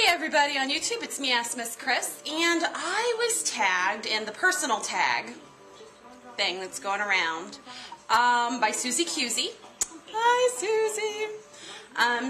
Everybody on YouTube, it's me, Ask Miss Chris, and I was tagged in the personal tag thing that's going around by suzyquzy. Hi, Suzy.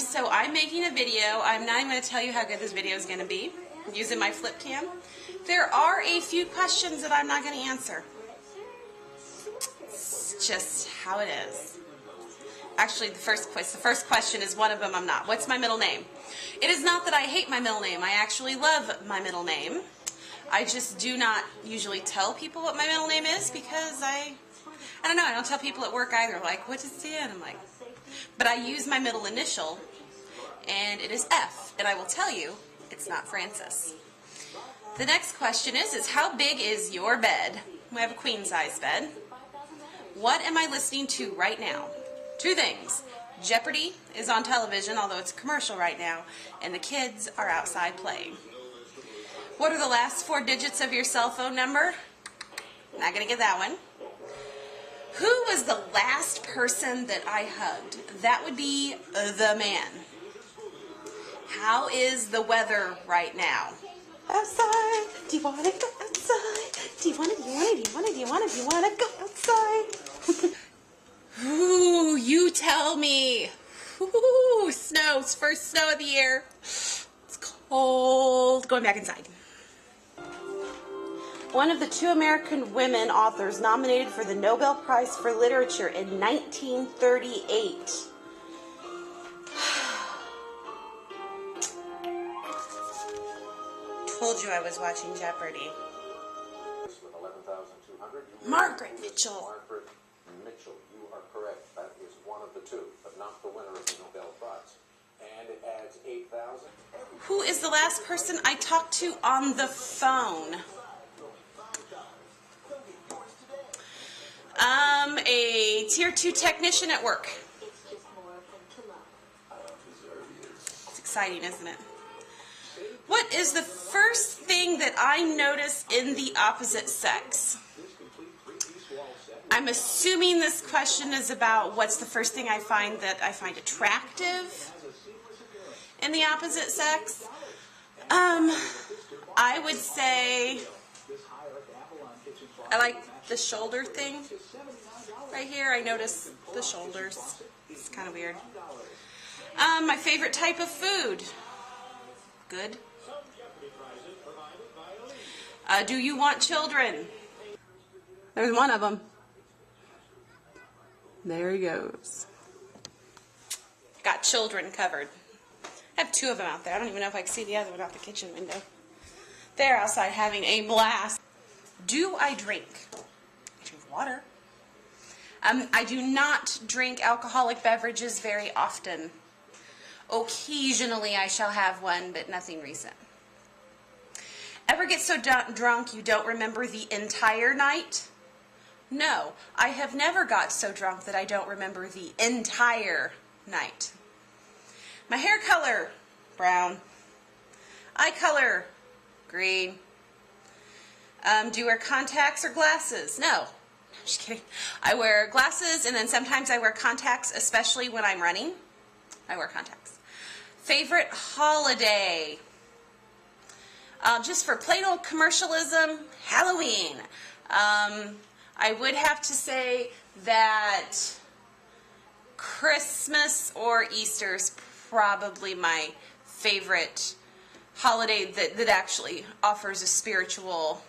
So I'm making a video. I'm not even going to tell you how good this video is going to be, using my flip cam. There are a few questions that I'm not going to answer. It's just how it is. Actually, the first question is one of them I'm not. What's my middle name? It is not that I hate my middle name. I actually love my middle name. I just do not usually tell people what my middle name is because I don't know, I don't tell people at work either. Like, what is it? I'm like, but I use my middle initial, and it is F, and I will tell you, it's not Francis. The next question is how big is your bed? We have a queen size bed. What am I listening to right now? Two things. Jeopardy is on television, although it's a commercial right now, and the kids are outside playing. What are the last 4 digits of your cell phone number? Not going to get that one. Who was the last person that I hugged? That would be the man. How is the weather right now? Outside. Do you want to go outside? Do you want to go outside? Ooh, you tell me. Ooh, snow. It's first snow of the year. It's cold. Going back inside. One of the 2 American women authors nominated for the Nobel Prize for Literature in 1938. Told you I was watching Jeopardy. Margaret Mitchell. Margaret Mitchell, you are correct. That is one of the 2, but not the winner of the Nobel Prize. And it adds 8,000. Who is the last person I talked to on the phone? A tier 2 technician at work. It's exciting, isn't it? What is the first thing that I notice in the opposite sex? I'm assuming this question is about what's the first thing I find attractive in the opposite sex. I would say I like the shoulder thing right here. I notice the shoulders. It's kind of weird. My favorite type of food. Good. Do you want children? There's one of them. There he goes. Got children covered. I have 2 of them out there. I don't even know if I can see the other one out the kitchen window. They're outside having a blast. Do I drink? I drink water. I do not drink alcoholic beverages very often. Occasionally I shall have one, but nothing recent. Ever get so drunk you don't remember the entire night? No, I have never got so drunk that I don't remember the entire night. My hair color, brown. Eye color, green. Do you wear contacts or glasses? No, I'm just kidding. I wear glasses, and then sometimes I wear contacts, especially when I'm running. I wear contacts. Favorite holiday? Just for plain old commercialism, Halloween. I would have to say that Christmas or Easter is probably my favorite holiday that actually offers a spiritual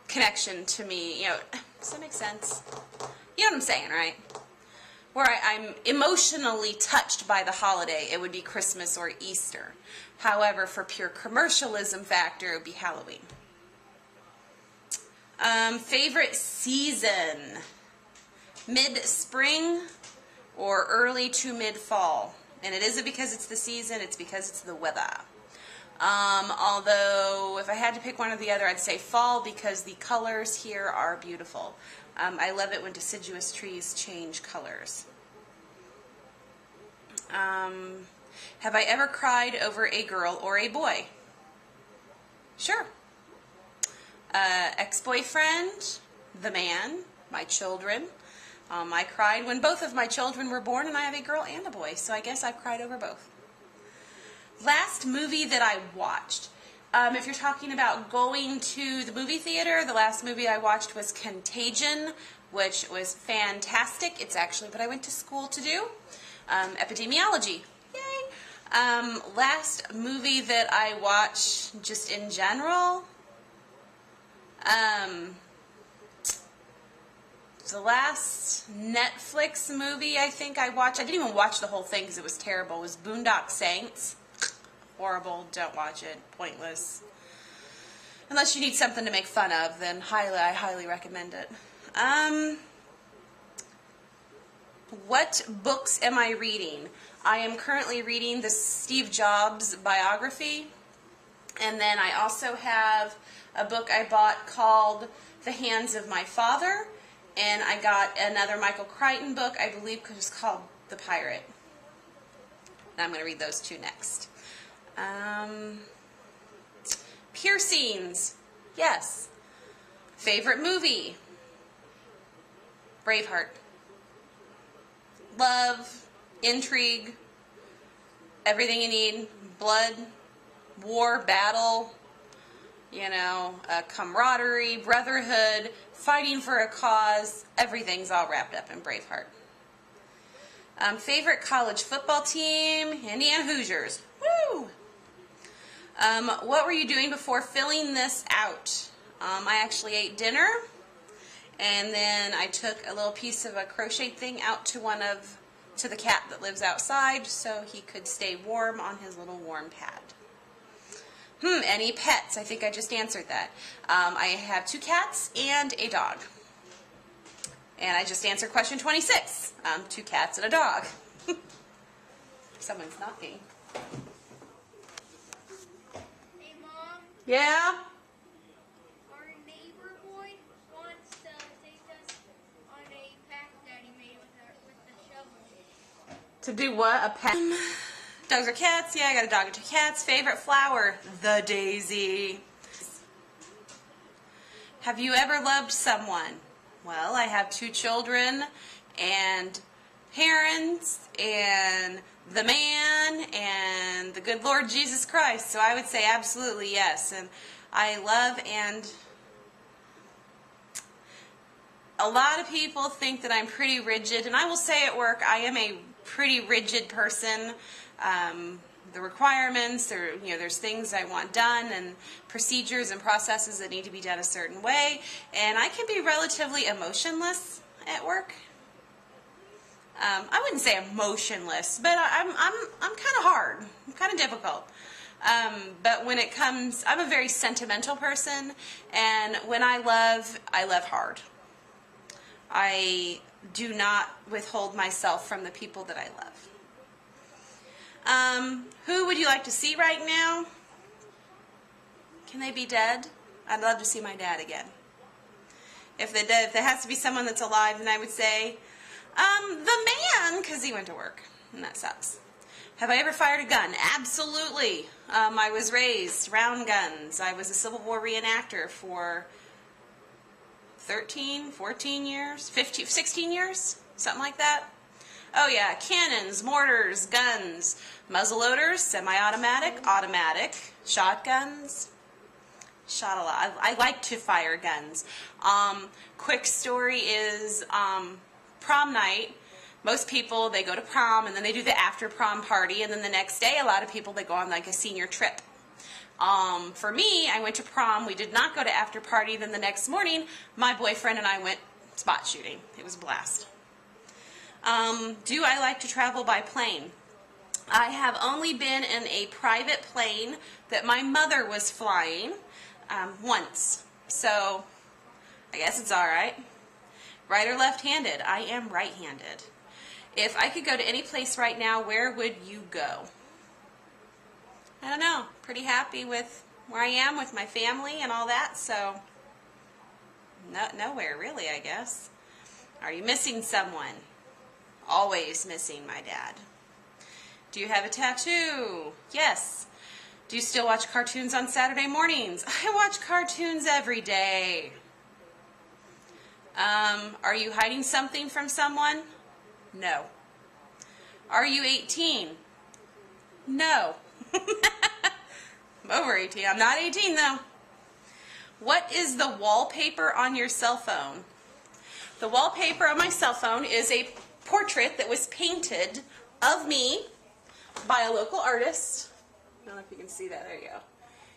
connection to me. You know, does that make sense? You know what I'm saying, right? Where I'm emotionally touched by the holiday, it would be Christmas or Easter. However, for pure commercialism factor, it would be Halloween. Favorite season? Mid-spring or early to mid-fall? And it isn't because it's the season, it's because it's the weather. Although, if I had to pick one or the other, I'd say fall because the colors here are beautiful. I love it when deciduous trees change colors. Have I ever cried over a girl or a boy? Sure. Ex-boyfriend, the man, my children. I cried when both of my children were born, and I have a girl and a boy, so I guess I've cried over both. Last movie that I watched. If you're talking about going to the movie theater, the last movie I watched was Contagion, which was fantastic. It's actually what I went to school to do. Epidemiology. Yay! Last movie that I watched, just in general, the last Netflix movie I think I watched, I didn't even watch the whole thing because it was terrible, was Boondock Saints. Horrible, don't watch it, pointless. Unless you need something to make fun of, then I highly recommend it. What books am I reading? I am currently reading the Steve Jobs biography, and then I also have a book I bought called The Hands of My Father, and I got another Michael Crichton book, I believe it was called The Pirate. And I'm going to read those two next. Piercings. Yes. Favorite movie? Braveheart. Love, intrigue, everything you need. Blood, war, battle, camaraderie, brotherhood, fighting for a cause. Everything's all wrapped up in Braveheart. Favorite college football team? Indiana Hoosiers. Woo! What were you doing before filling this out? I actually ate dinner, and then I took a little piece of a crochet thing out to the cat that lives outside so he could stay warm on his little warm pad. Any pets? I think I just answered that. I have 2 cats and a dog. And I just answered question 26. 2 cats and a dog. Someone's knocking. Hey, Mom. Yeah? Our neighbor boy wants to take us on a pack that he made with the shovel. To do what? A pet? Dogs or cats? Yeah, I got a dog and 2 cats. Favorite flower? The daisy. Have you ever loved someone? Well, I have 2 children and parents and the man and the good Lord Jesus Christ. So I would say absolutely yes. And I love, and a lot of people think that I'm pretty rigid. And I will say at work, I am a pretty rigid person. The requirements, there's things I want done and procedures and processes that need to be done a certain way, and I can be relatively emotionless at work. I wouldn't say emotionless, but I'm kind of hard. I'm kind of difficult. But when it comes, I'm a very sentimental person, and when I love hard. I do not withhold myself from the people that I love. Who would you like to see right now? Can they be dead? I'd love to see my dad again. If they're dead, if there has to be someone that's alive, then I would say, the man, because he went to work, and that sucks. Have I ever fired a gun? Absolutely. I was raised around guns. I was a Civil War reenactor for 13, 14 years, 15, 16 years, something like that. Oh yeah, cannons, mortars, guns, muzzleloaders, semi-automatic, automatic, shotguns. Shot a lot. I like to fire guns. Quick story is prom night. Most people, they go to prom and then they do the after prom party, and then the next day a lot of people, they go on like a senior trip. For me, I went to prom. We did not go to after party. Then the next morning, my boyfriend and I went spot shooting. It was a blast. Do I like to travel by plane? I have only been in a private plane that my mother was flying once. So I guess it's alright. Right or left-handed? I am right-handed. If I could go to any place right now, where would you go? I don't know. Pretty happy with where I am with my family and all that, so nowhere really, I guess. Are you missing someone? Always missing my dad. Do you have a tattoo? Yes. Do you still watch cartoons on Saturday mornings? I watch cartoons every day. Are you hiding something from someone? No. Are you 18? No. I'm over 18. I'm not 18 though. What is the wallpaper on your cell phone? The wallpaper on my cell phone is a portrait that was painted of me by a local artist. I don't know if you can see that. There you go.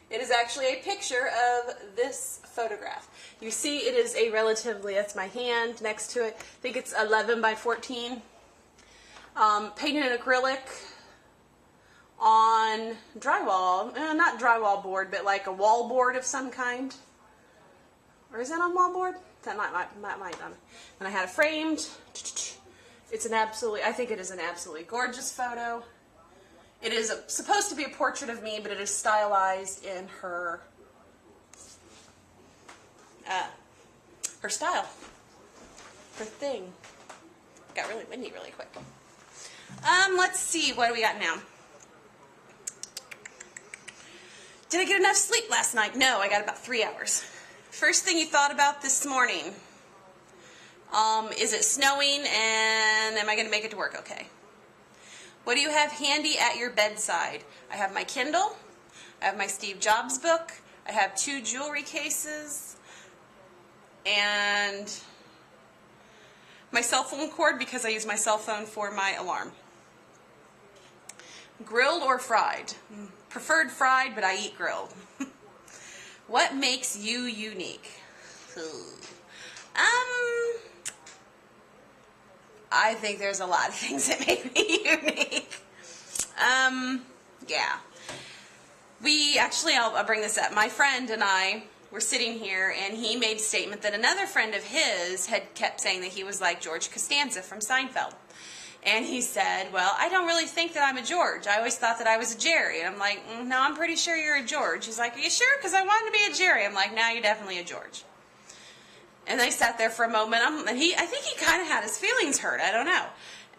It is actually a picture of this photograph. You see it is a relatively, that's my hand next to it. I think it's 11 by 14. Painted in acrylic on drywall. Not drywall board, but like a wall board of some kind. Or is that on wall board? That might on. And I had it framed. It's an absolutely, I think it is an absolutely gorgeous photo. It is supposed to be a portrait of me, but it is stylized in her style, her thing. Got really windy really quick. Let's see, what do we got now? Did I get enough sleep last night? No, I got about 3 hours. First thing you thought about this morning? Is it snowing, and am I going to make it to work okay? What do you have handy at your bedside? I have my Kindle, I have my Steve Jobs book, I have 2 jewelry cases, and my cell phone cord because I use my cell phone for my alarm. Grilled or fried? Preferred fried, but I eat grilled. What makes you unique? I think there's a lot of things that make me unique. Yeah. I'll bring this up. My friend and I were sitting here, and he made a statement that another friend of his had kept saying that he was like George Costanza from Seinfeld. And he said, well, I don't really think that I'm a George. I always thought that I was a Jerry. And I'm like, no, I'm pretty sure you're a George. He's like, are you sure? Because I wanted to be a Jerry. I'm like, no, you're definitely a George. And they sat there for a moment, and I think he kind of had his feelings hurt. I don't know.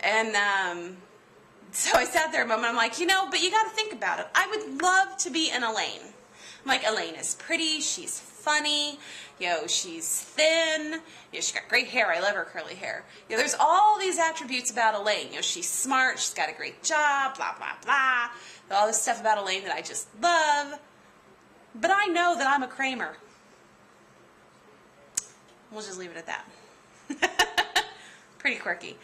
And so I sat there a moment. I'm like, but you got to think about it. I would love to be an Elaine. I'm like, Elaine is pretty. She's funny. She's thin. She's got great hair. I love her curly hair. There's all these attributes about Elaine. She's smart. She's got a great job. Blah blah blah. All this stuff about Elaine that I just love. But I know that I'm a Kramer. We'll just leave it at that. Pretty quirky.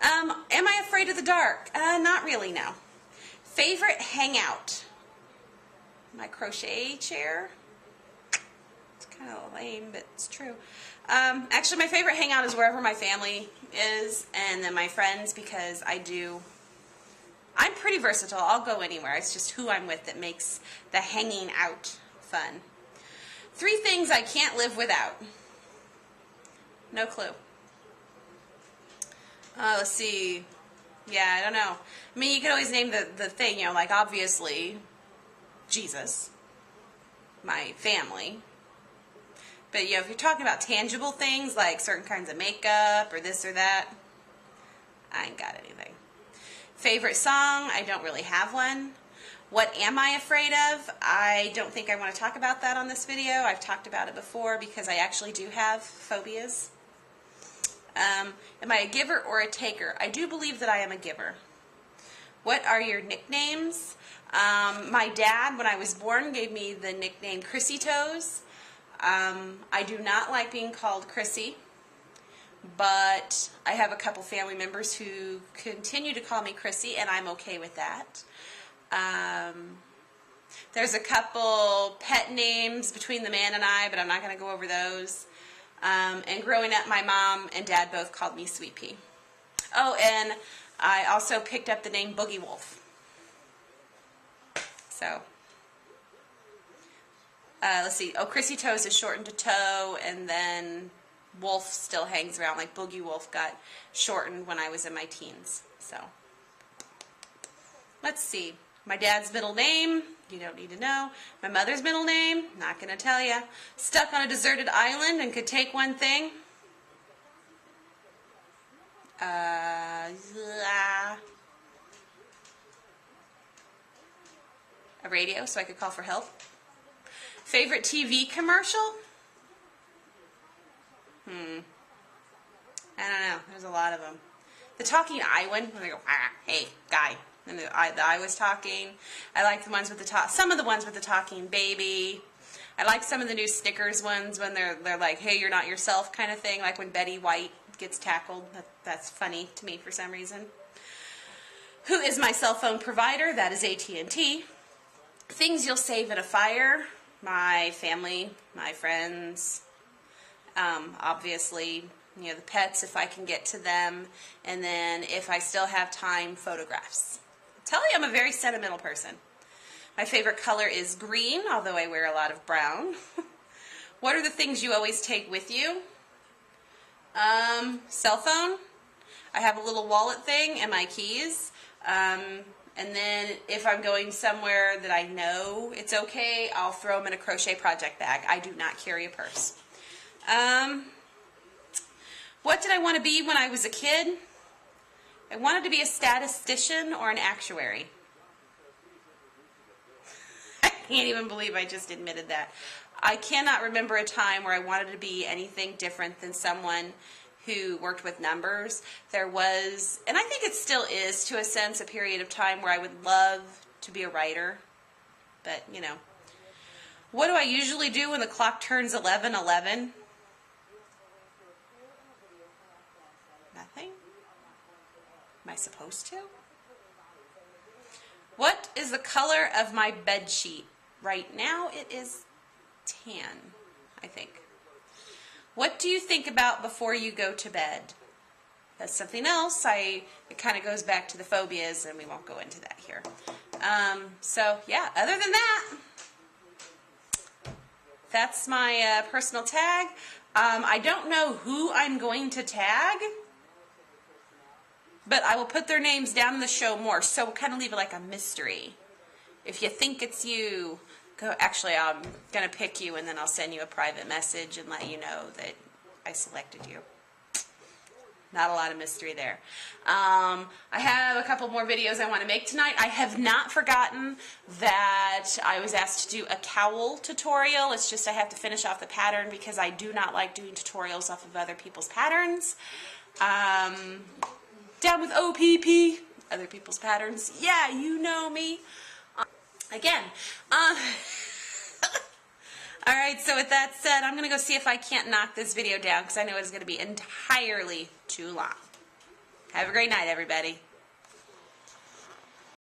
Am I afraid of the dark? Not really, no. Favorite hangout? My crochet chair. It's kind of lame, but it's true. Actually, my favorite hangout is wherever my family is, and then my friends, because I'm pretty versatile. I'll go anywhere. It's just who I'm with that makes the hanging out fun. 3 things I can't live without. No clue. Let's see. Yeah, I don't know. I mean, you could always name the thing, like obviously Jesus, my family. But, if you're talking about tangible things like certain kinds of makeup or this or that, I ain't got anything. Favorite song? I don't really have one. What am I afraid of? I don't think I want to talk about that on this video. I've talked about it before because I actually do have phobias. Am I a giver or a taker? I do believe that I am a giver. What are your nicknames? My dad, when I was born, gave me the nickname Chrissy Toes. I do not like being called Chrissy, but I have a couple family members who continue to call me Chrissy, and I'm okay with that. There's a couple pet names between the man and I, but I'm not going to go over those. And growing up, my mom and dad both called me Sweet Pea. Oh, and I also picked up the name Boogie Wolf. So, let's see. Oh, Chrissy Toes is shortened to Toe, and then Wolf still hangs around. Like Boogie Wolf got shortened when I was in my teens. So, let's see. My dad's middle name, you don't need to know. My mother's middle name, not going to tell you. Stuck on a deserted island and could take one thing. A radio so I could call for help. Favorite TV commercial? I don't know. There's a lot of them. The talking eye one, when they go, hey, guy, And I was talking. I like the ones with the some of the ones with the talking baby. I like some of the new Snickers ones when they're like, hey, you're not yourself kind of thing, like when Betty White gets tackled. That's funny to me for some reason. Who is my cell phone provider? That is AT&T. Things you'll save in a fire. My family, my friends, obviously, you know, the pets if I can get to them, and then if I still have time, photographs. I'll tell you, I'm a very sentimental person. My favorite color is green, although I wear a lot of brown. What are the things you always take with you? Cell phone. I have a little wallet thing and my keys. And then if I'm going somewhere that I know it's okay, I'll throw them in a crochet project bag. I do not carry a purse. What did I want to be when I was a kid? I wanted to be a statistician or an actuary. I can't even believe I just admitted that. I cannot remember a time where I wanted to be anything different than someone who worked with numbers. There was, and I think it still is to a sense, a period of time where I would love to be a writer. But, you know. What do I usually do when the clock turns 11:11? Nothing? Am I supposed to? What is the color of my bed sheet? Right now it is tan, I think. What do you think about before you go to bed? That's something else. It kind of goes back to the phobias, and we won't go into that here. So, yeah, other than that, that's my personal tag. I don't know who I'm going to tag, but I will put their names down in the show more, so we'll kind of leave it like a mystery. If you think it's you, go. Actually, I'm going to pick you, and then I'll send you a private message and let you know that I selected you. Not a lot of mystery there. I have a couple more videos I want to make tonight. I have not forgotten that I was asked to do a cowl tutorial. It's just I have to finish off the pattern because I do not like doing tutorials off of other people's patterns. Down with OPP, other people's patterns. Yeah, you know me. Again. Alright, so with that said, I'm going to go see if I can't knock this video down because I know it's going to be entirely too long. Have a great night, everybody.